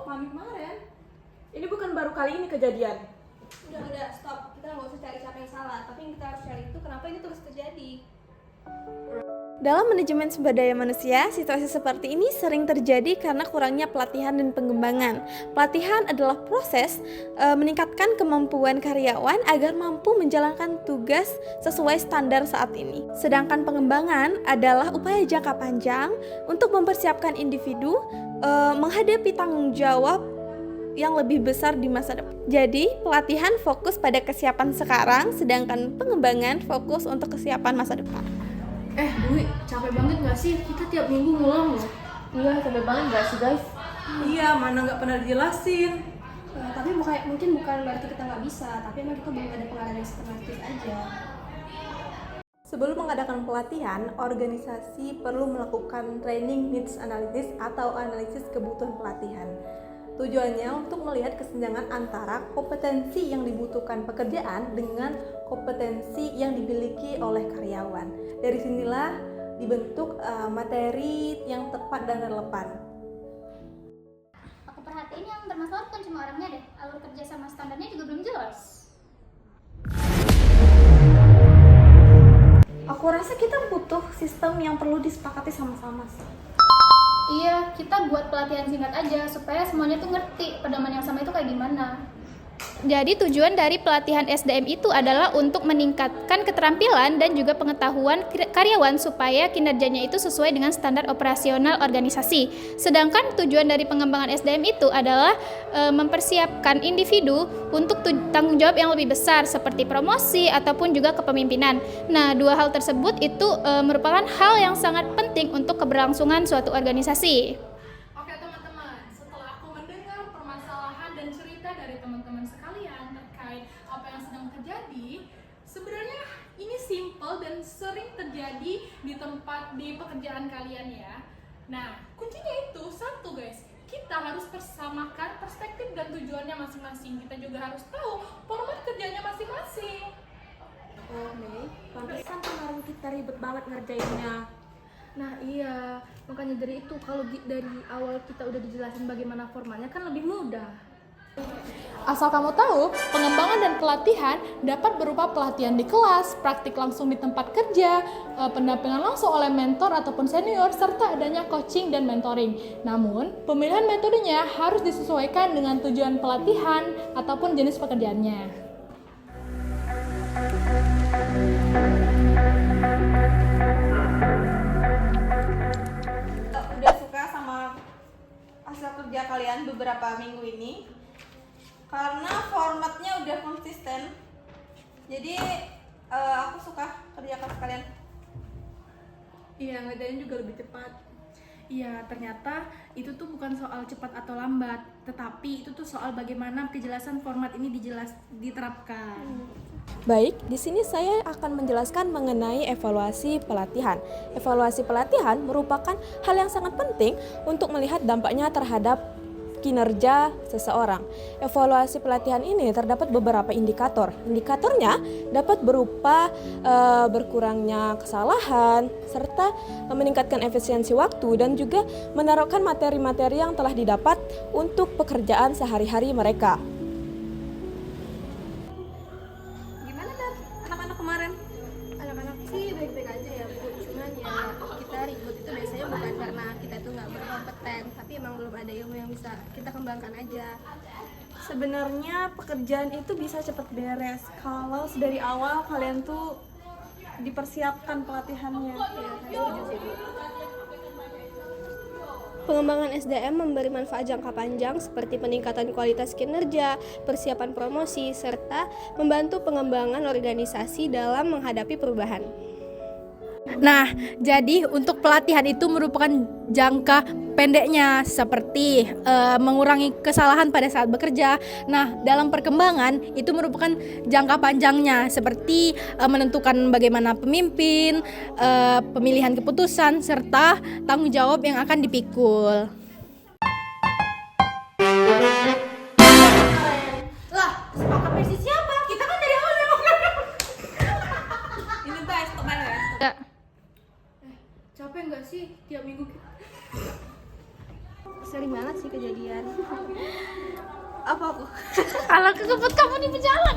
pamit kemarin. Ini bukan baru kali ini kejadian. Udah, stop. Kita nggak usah cari siapa yang salah. Tapi yang kita harus cari itu kenapa ini terus terjadi. Dalam manajemen sumber daya manusia, situasi seperti ini sering terjadi karena kurangnya pelatihan dan pengembangan. Pelatihan adalah proses meningkatkan kemampuan karyawan agar mampu menjalankan tugas sesuai standar saat ini. Sedangkan pengembangan adalah upaya jangka panjang untuk mempersiapkan individu menghadapi tanggung jawab yang lebih besar di masa depan. Jadi, pelatihan fokus pada kesiapan sekarang, sedangkan pengembangan fokus untuk kesiapan masa depan. Dwi, capek banget gak sih? Kita tiap minggu ngulang loh. Iya, capek banget gak sih guys? Iya, mana nggak pernah dijelasin. Tapi mungkin bukan berarti kita nggak bisa. Tapi emang kita belum ada pengalaman yang sistematis aja. Sebelum mengadakan pelatihan, organisasi perlu melakukan training needs analysis atau analisis kebutuhan pelatihan. Tujuannya untuk melihat kesenjangan antara kompetensi yang dibutuhkan pekerjaan dengan kompetensi yang dimiliki oleh karyawan. Dari sinilah dibentuk materi yang tepat dan relevan. Aku perhatiin yang bermasalah bukan cuma orangnya deh, alur kerja sama standarnya juga belum jelas. Aku rasa kita butuh sistem yang perlu disepakati sama-sama. Iya, kita buat pelatihan singkat aja supaya semuanya tuh ngerti pedoman yang sama itu kayak gimana. Jadi tujuan dari pelatihan SDM itu adalah untuk meningkatkan keterampilan dan juga pengetahuan karyawan supaya kinerjanya itu sesuai dengan standar operasional organisasi. Sedangkan tujuan dari pengembangan SDM itu adalah mempersiapkan individu untuk tanggung jawab yang lebih besar seperti promosi ataupun juga kepemimpinan. Nah, dua hal tersebut itu merupakan hal yang sangat penting untuk keberlangsungan suatu organisasi. Oke teman-teman, setelah aku mendengar permasalahan dan cerita dari teman-teman sekalian terkait apa yang sedang terjadi, sebenarnya ini simple dan sering terjadi di pekerjaan kalian ya. Nah, kuncinya itu satu guys, kita harus persamakan perspektif dan tujuannya masing-masing. Kita juga harus tahu format kerjanya masing-masing. Oh Mei, pantesan kemarin kita ribet banget ngerjainnya. Nah iya, makanya dari itu kalau dari awal kita udah dijelasin bagaimana formatnya kan lebih mudah. Asal kamu tahu, pengembangan dan pelatihan dapat berupa pelatihan di kelas, praktik langsung di tempat kerja, pendampingan langsung oleh mentor ataupun senior, serta adanya coaching dan mentoring. Namun, pemilihan metodenya harus disesuaikan dengan tujuan pelatihan ataupun jenis pekerjaannya. Udah suka sama hasil kerja kalian beberapa minggu ini karena formatnya udah konsisten. Jadi aku suka kerja kelas kalian. Iya, ngerjain juga lebih cepat. Iya, ternyata itu tuh bukan soal cepat atau lambat, tetapi itu tuh soal bagaimana kejelasan format ini diterapkan. Baik, di sini saya akan menjelaskan mengenai evaluasi pelatihan. Evaluasi pelatihan merupakan hal yang sangat penting untuk melihat dampaknya terhadap kinerja seseorang. Evaluasi pelatihan ini terdapat beberapa indikator. Indikatornya dapat berupa berkurangnya kesalahan, serta meningkatkan efisiensi waktu dan juga menaruhkan materi-materi yang telah didapat untuk pekerjaan sehari-hari mereka. Gimana kan anak-anak kemarin? Anak-anak sih baik-baik aja ya Bu. Cuman ya kita ribut itu biasanya bukan karena kita tuh nggak berkompeten, tapi emang belum ada ilmu yang bisa kita kembangkan aja. Sebenarnya pekerjaan itu bisa cepat beres kalau dari awal kalian tuh dipersiapkan pelatihannya. Ya, setuju sih Bu. Pengembangan SDM memberi manfaat jangka panjang seperti peningkatan kualitas kinerja, persiapan promosi, serta membantu pengembangan organisasi dalam menghadapi perubahan. Nah, jadi untuk pelatihan itu merupakan jangka pendeknya seperti mengurangi kesalahan pada saat bekerja. Nah, dalam perkembangan itu merupakan jangka panjangnya seperti menentukan bagaimana pemimpin, pemilihan keputusan, serta tanggung jawab yang akan dipikul. Lah, sepakat versi siapa? Kita kan dari awal memang. Ini guys, stop ya. Capek nggak sih tiap minggu? sering banget sih kejadian. Apa aku? Kalau kekebut kamu di pejalan.